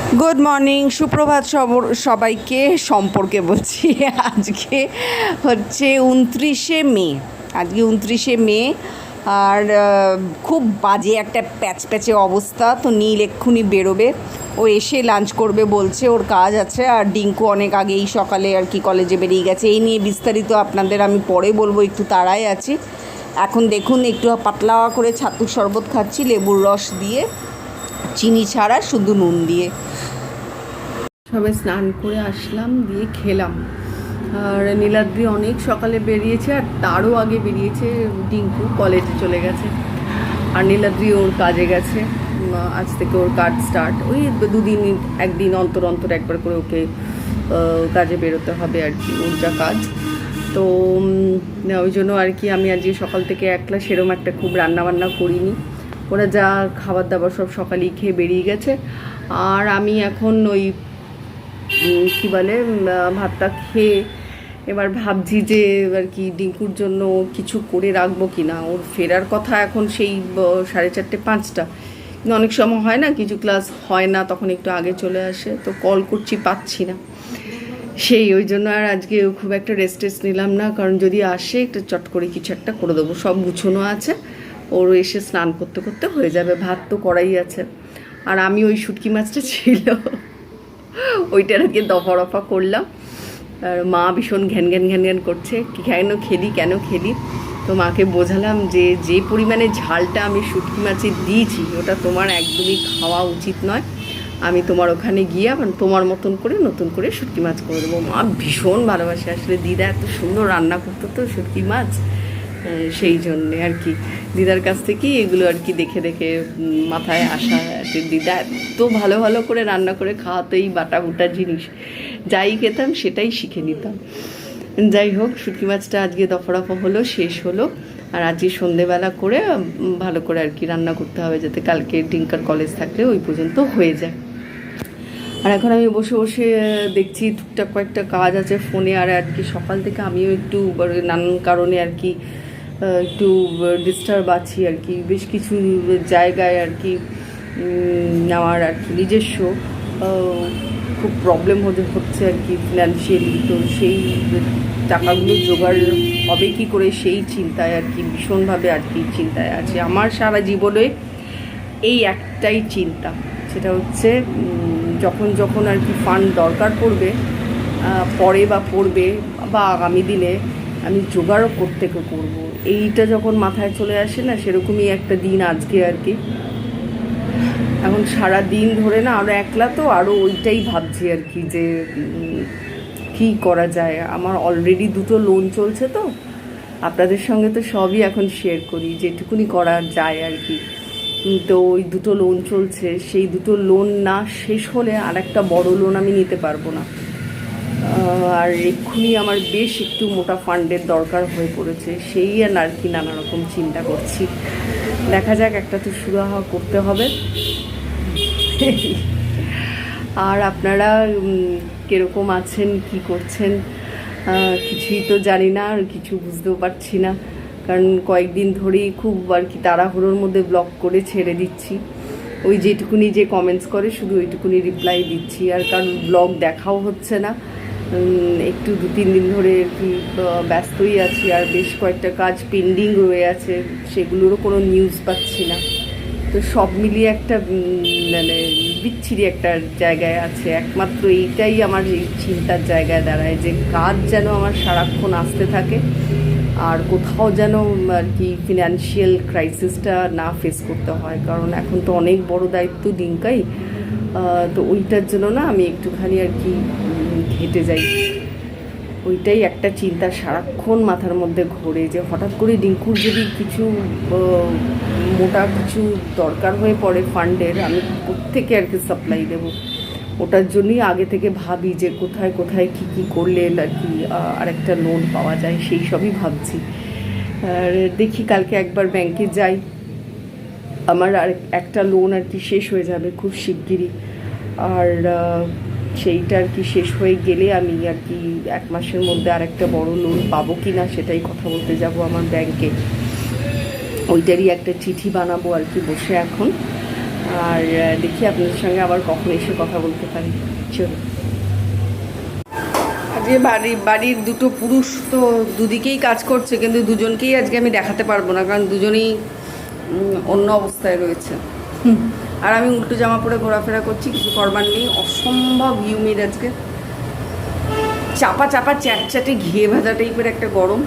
Good morning, সুপ্রভাত সবাইকে। সম্পর্কে বলছি, আজকে হচ্ছে 29শে মে। আজকে 29শে মে। আর খুব বাজে একটা প্যাচে অবস্থা। তো নীল এক্ষুনি বেরোবে, ও এসে লাঞ্চ করবে বলছে, ওর কাজ আছে। আর ডিঙ্কু অনেক আগেই সকালে আর কি কলেজে বেরিয়ে গেছে। এই নিয়ে বিস্তারিত আপনাদের আমি পরে বলবো, একটু তাড়ায় আছি। এখন দেখুন একটু পাতলা করে ছাতুর শরবত খাচ্ছি, লেবুর রস দিয়ে, চিনি ছাড়া, শুধু নুন দিয়ে। সবে স্নান করে আসলাম, দিয়ে খেলাম। আর নীলাদ্রি অনেক সকালে বেরিয়েছে, আর তারও আগে বেরিয়েছে। ডিঙ্কু কলেজে চলে গেছে, আর নীলাদ্রি ওর কাজে গেছে। আজ থেকে ওর কাজ স্টার্ট। ওই দুদিন একদিন অন্তর অন্তর একবার করে ওকে কাজে বেরোতে হবে আর কি, ওর যা কাজ। তো ওই জন্য আর কি আমি আজকে সকাল থেকে একলা সেরম একটা খুব রান্নাবান্না করিনি। ওরা যা খাবার দাবার সব সকালেই খেয়ে বেরিয়ে গেছে। আর আমি এখন ওই কী বলে ভাতটা খেয়ে এবার ভাবছি যে আর কি ডিঙ্কুর জন্য কিছু করে রাখবো কি না। ওর ফেরার কথা এখন সেই 4:30-5টা, কিন্তু অনেক সময় হয় না, কিছু ক্লাস হয় না, তখন একটু আগে চলে আসে। তো কল করছি, পাচ্ছি না। ওই জন্য আর আজকে খুব একটা রেস্ট নিলাম না, কারণ যদি আসে একটু চট করে কিছু একটা করে দেবো। সব গুছোনো আছে, ওর এসে স্নান করতে করতে হয়ে যাবে। ভাত তো করাই আছে। আর আমি ওই শুটকি মাছটা ছিল, ওইটার আগে দফা রফা করলাম। আর মা ভীষণ ঘ্যান ঘ্যান ঘ্যান ঘ্যান করছে, কেন খেলি। তো মাকে বোঝালাম যে যে পরিমাণে ঝালটা আমি শুটকি মাছে দিয়েছি, ওটা তোমার একদমই খাওয়া উচিত নয়। আমি তোমার ওখানে গিয়ে আবার তোমার মতন করে নতুন করে শুটকি মাছ করে দেবো। মা ভীষণ ভালোবাসে আসলে, দিদা এত সুন্দর রান্না করতো তো শুটকি মাছ, সেই জন্যে আর কি দিদার কাছ থেকেই এগুলো আর কি দেখে দেখে মাথায় আসা। দিদা এত ভালো ভালো করে রান্না করে খাওয়াতো, এই বাটা বুটা জিনিস যাই খেতাম সেটাই শিখে নিতাম। যাই হোক, শুটকি মাছটা আজকে দফা হলো, শেষ হলো। আর আজকে সন্ধেবেলা করে ভালো করে আর কি রান্না করতে হবে, যাতে কালকে ডিঙ্কার কলেজ থাকলে ওই পর্যন্ত হয়ে যায়। আর এখন আমি বসে বসে দেখছি টুকটাক কয়েকটা কাজ আছে ফোনে। আর কি সকাল থেকে আমিও একটু নানান কারণে আর কি একটু ডিস্টার্ব আছি আর কি, বেশ কিছু জায়গায় আর কি আমার আর কি নিজস্ব খুব প্রবলেম হচ্ছে আর কি ফিনান্সিয়ালি। তো সেই টাকাগুলো জোগাড় হবে কি করে, সেই চিন্তায় আর কি ভীষণভাবে আর কি চিন্তায় আছে। আমার সারা জীবনে এই একটাই চিন্তা, সেটা হচ্ছে যখন যখন আর কি ফান্ড দরকার পড়বে, পড়বে বা আগামী দিনে আমি জোগাড়ও করবো। এইটা যখন মাথায় চলে আসে না, সেরকমই একটা দিন আজকে আর কি। এখন সারা দিন ধরে না, আরও একলা তো আরও ওইটাই ভাবছি আর কি, যে কী করা যায়। আমার অলরেডি 2টো লোন চলছে, তো আপনাদের সঙ্গে তো সবই এখন শেয়ার করি, যেটুকুনি করা যায় আর কি। তো ওই 2টো লোন চলছে, সেই 2টো লোন না শেষ হলে আর একটা বড় লোন আমি নিতে পারবো না। আর এক্ষুনি আমার বেশ একটু মোটা ফান্ডের দরকার হয়ে পড়েছে, সেই আর কি নানা রকম চিন্তা করছি। দেখা যাক, একটা তো সুরাহা করতে হবে। আর আপনারা কীরকম আছেন, কি করছেন, কিছুই তো জানি না, আর কিছু বুঝতেও পারছি না। কারণ কয়েকদিন ধরেই খুব আর কি তাড়াহুড়োর মধ্যে ব্লগ করে ছেড়ে দিচ্ছি। ওই যেটুকুনি যে কমেন্টস করে শুধু ওইটুকুনি রিপ্লাই দিচ্ছি। আর কারণ ব্লগ দেখাও হচ্ছে না, একটু 2-3 দিন ধরে আর কি ব্যস্তই আছি। আর বেশ কয়েকটা কাজ পেন্ডিং রয়ে আছে, সেগুলোরও কোনো নিউজ পাচ্ছি না। তো সব মিলিয়ে একটা মানে বিচ্ছিরি একটা জায়গায় আছে। একমাত্র এইটাই আমার এই চিন্তার জায়গায় দাঁড়ায়, যে কাজ যেন আমার সারাক্ষণ আসতে থাকে, আর কোথাও যেন আর কি ফিনান্সিয়াল ক্রাইসিসটা না ফেস করতে হয়। কারণ এখন তো অনেক বড় দায়িত্ব ডিঙ্কাই, তো ওইটার জন্য না আমি একটুখানি আর কি ঘেটে যাই। ওইটাই একটা চিন্তা সারাক্ষণ মাথার মধ্যে ঘোরে, যে হঠাৎ করে ডিঙ্কুর যদি কিছু মোটা কিছু দরকার হয়ে পড়ে ফান্ডের, আমি কোত্থেকে আর কি সাপ্লাই দেবো। ওটার জন্যই আগে থেকে ভাবি যে কোথায় কোথায় কী কী করলে আর কি আরেকটা লোন পাওয়া যায়, সেই সবই ভাবছি। আর দেখি কালকে একবার ব্যাংকে যাই, আমার আর একটা লোন আর কি শেষ হয়ে যাবে খুব শিগগিরই। আর সেইটা আর কি শেষ হয়ে গেলে আমি আর কি 1 মাসের মধ্যে আরেকটা বড় লোন পাবো কি না সেটাই কথা বলতে যাব আমার ব্যাংকে। ওইটারই একটা চিঠি বানাবো আর কি বসে এখন। আর দেখি আপনাদের সঙ্গে আবার কখন এসে কথা বলতে পারি। চলো। আজকে বাড়ির দুটো পুরুষ তো দুদিকেই কাজ করছে, কিন্তু দুজনকেই আজকে আমি দেখাতে পারবো না, কারণ দুজনেই অন্য অবস্থায় রয়েছে। আর আমি উল্টো জামা পরে ঘোরাফেরা করছি, কিছু করবার নেই। অসম্ভব হিউমিড আজকে, চাপা চাপা চ্যাটচ্যাটে ঘিয়ে ভাজা টাইপের একটা গরম।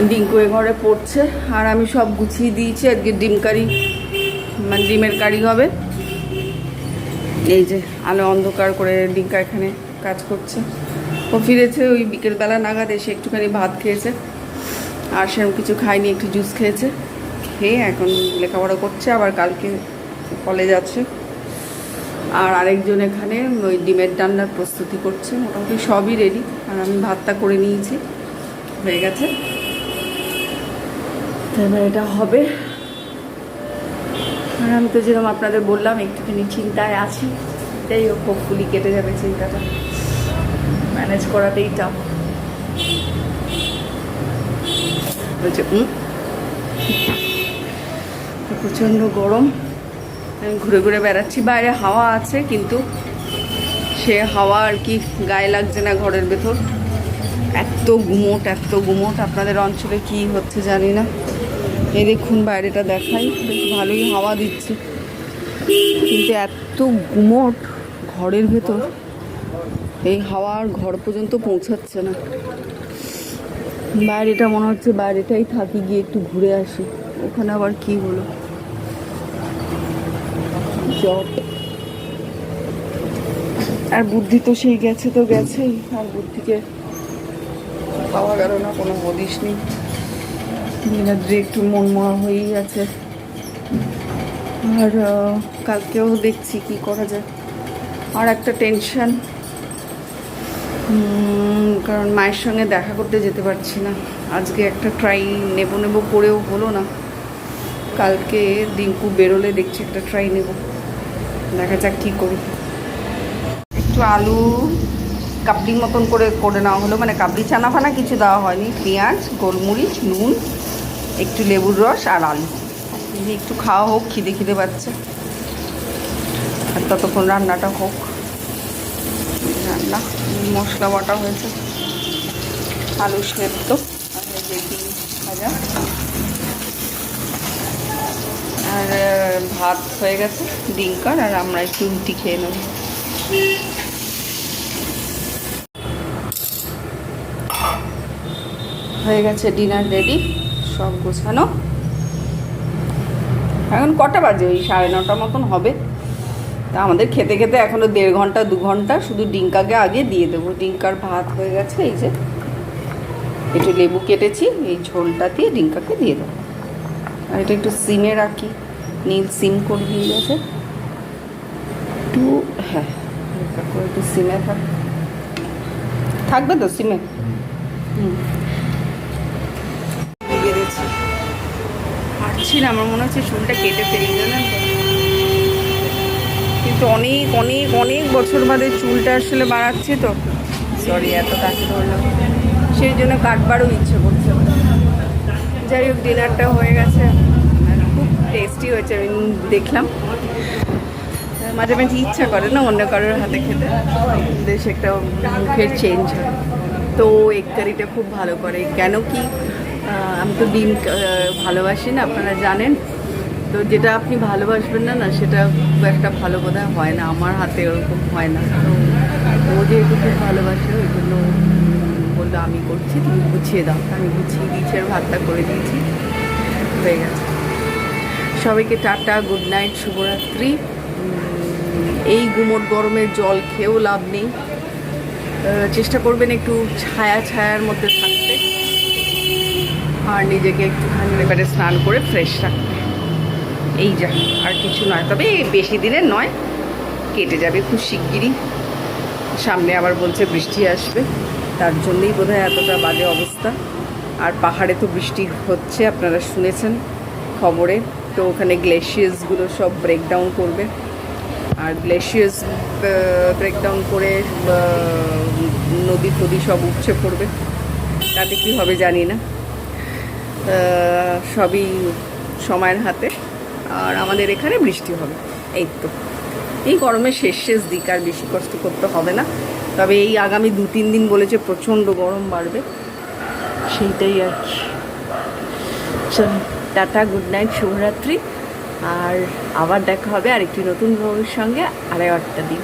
ডিঙ্কু এ ঘরে পড়ছে, আর আমি সব গুছিয়ে দিয়েছি। আজকে ডিম কারি, মানে ডিমের কারি হবে। এই যে আলো অন্ধকার করে ডিঙ্কা এখানে কাজ করছে। ও ফিরেছে ওই বিকেলবেলা নাগাদ, এসে একটুখানি ভাত খেয়েছে, আর সেরকম কিছু খায়নি, একটু জুস খেয়েছে। খেয়ে এখন লেখাপড়া করছে, আবার কালকে কলেজ আছে। আর আরেকজন এখানে ওই ডিমের ডান্নার প্রস্তুতি করছে। মোটামুটি সবই রেডি, আর আমি ভাতটা করে নিয়েছি, হয়ে গেছে। এবার এটা হবে। আর আমি তো যেরকম আপনাদের বললাম একটুখানি চিন্তায় আছি। যাই হোক, হোপফুলি কেটে যাবে চিন্তাটা, ম্যানেজ করাতেই টাফ বলছে। প্রচণ্ড গরম, আমি ঘুরে ঘুরে বেড়াচ্ছি। বাইরে হাওয়া আছে, কিন্তু সে হাওয়া আর কি গায়ে লাগছে না ঘরের ভেতর। এত গুমোট, এত গুমোট। আপনাদের অঞ্চলে কি হচ্ছে জানি না। এই দেখুন বাইরেটা দেখাই, বেশ ভালোই হাওয়া দিচ্ছে, কিন্তু এত গুমোট ঘরের ভেতর। এই হাওয়া আর ঘর পর্যন্ত পৌঁছাচ্ছে না। বাইরেটা মনে হচ্ছে বাইরেটাই থাকি, গিয়ে একটু ঘুরে আসি। ওখানে আবার কি হলো, জব। আর বুদ্ধি তো সেই গেছে তো গেছেই, আর বুদ্ধিকে পাওয়া গেল না, কোনো হদিশ নেই। দিনাদ্রি একটু মনমরা হয়েই আছে। আর কালকেও দেখছি কি করা যায়। আর একটা টেনশন, কারণ মায়ের সঙ্গে দেখা করতে যেতে পারছি না। আজকে একটা ট্রাই নেব করেও হলো না। কালকে ডিঙ্কু বেরোলে দেখছি একটা ট্রাই নেব, দেখা যাক কী করি। একটু আলু কাবলি মতন করে নেওয়া হলো, মানে কাবলি চানা ফানা কিছু দেওয়া হয়নি। পেঁয়াজ, গোলমরিচ, নুন, একটু লেবুর রস আর আলু। একটু খাওয়া হোক, খিদে পাচ্ছে। আর ততক্ষণ রান্নাটা হোক। রান্না মশলা বাটা হয়েছে, আলু সেদ্ধ, আর ডিম ভাজা, আর ভাত হয়ে গেছে ডিঙ্কার। আর আমরা একটু রুটি খেয়ে নেব। হয়ে গেছে ডিনার রেডি, সব গোছানো। এখন কটা বাজে? ওই 9:30 মতন হবে। তা আমাদের খেতে খেতে এখনও 1.5 ঘন্টা 2 ঘন্টা। শুধু ডিঙ্কাকে আগে দিয়ে দেবো। ডিঙ্কার ভাত হয়ে গেছে, এই যে একটু লেবু কেটেছি, এই ঝোলটা দিয়ে ডিঙ্কাকে দিয়ে দেবো। আর এটা একটু সিমে রাখি, নীল সিম করে দিয়ে গেছে একটু। হ্যাঁ, একটু সিমে থাকবে তো সিমে। পারছি না, আমার মনে হচ্ছে চুলটা কেটে ফেলি, জানেন তো। কিন্তু অনেক অনেক অনেক বছর বাদে চুলটা আসলে বাড়াচ্ছি তো, সরি এত কাছে ধরলাম, সেই জন্য কাটবারও ইচ্ছে করছে। যাই হোক, ডিনারটা হয়ে গেছে, খুব টেস্টি হয়েছে। আমি দেখলাম, মাঝে মাঝে ইচ্ছা করে না অন্য কারোর হাতে খেতে, বেশ একটা মুখের চেঞ্জ হয়। তো এগ কারিটা খুব ভালো করে। কেন কি, আমি তো ডিম ভালোবাসি না, আপনারা জানেন তো। যেটা আপনি ভালোবাসবেন না না, সেটা খুব একটা ভালো বোধহয় হয় না। আমার হাতে ওরকম হয় না। তো ও যেহেতু খুব ভালোবাসে, ওই জন্য বললো আমি করছি, তুমি গুছিয়ে দাও। আমি গুছিয়ে দিয়েছি, আর ভাতটা করে দিয়েছি, হয়ে গেছে। সবাইকে টাটা, গুড নাইট, শুভরাত্রি। এই গুমোট গরমে জল খেয়েও লাভ নেই। চেষ্টা করবেন একটু ছায়ার মধ্যে থাকতে, আর নিজেকে একটুখানি এবারে স্নান করে ফ্রেশ রাখতে। এই যা, আর কিছু নয়। তবে বেশি দিনের নয়, কেটে যাবে খুব শিগগিরই। সামনে আবার বলছে বৃষ্টি আসবে, তার জন্যই বোধহয় এতটা বাজে অবস্থা। আর পাহাড়ে তো বৃষ্টি হচ্ছে, আপনারা শুনেছেন খবরে। তো ওখানে গ্লেশিয়াসগুলো সব ব্রেকডাউন করবে, আর গ্লেশিয়াস ব্রেকডাউন করে নদী ফদি সব উপচে পড়বে। তাতে কী হবে জানি না, সবই সময়ের হাতে। আর আমাদের এখানে বৃষ্টি হবে। এই তো, এই গরমের শেষ দিক, আর বেশি কষ্ট করতে হবে না। তবে এই আগামী 2-3 দিন বলেছে প্রচণ্ড গরম বাড়বে, সেইটাই আর কি। চলো, টাটা, গুড নাইট, শুভরাত্রি। আর আবার দেখা হবে আরেকটি নতুন ব্লগের সঙ্গে আরও একটা দিন।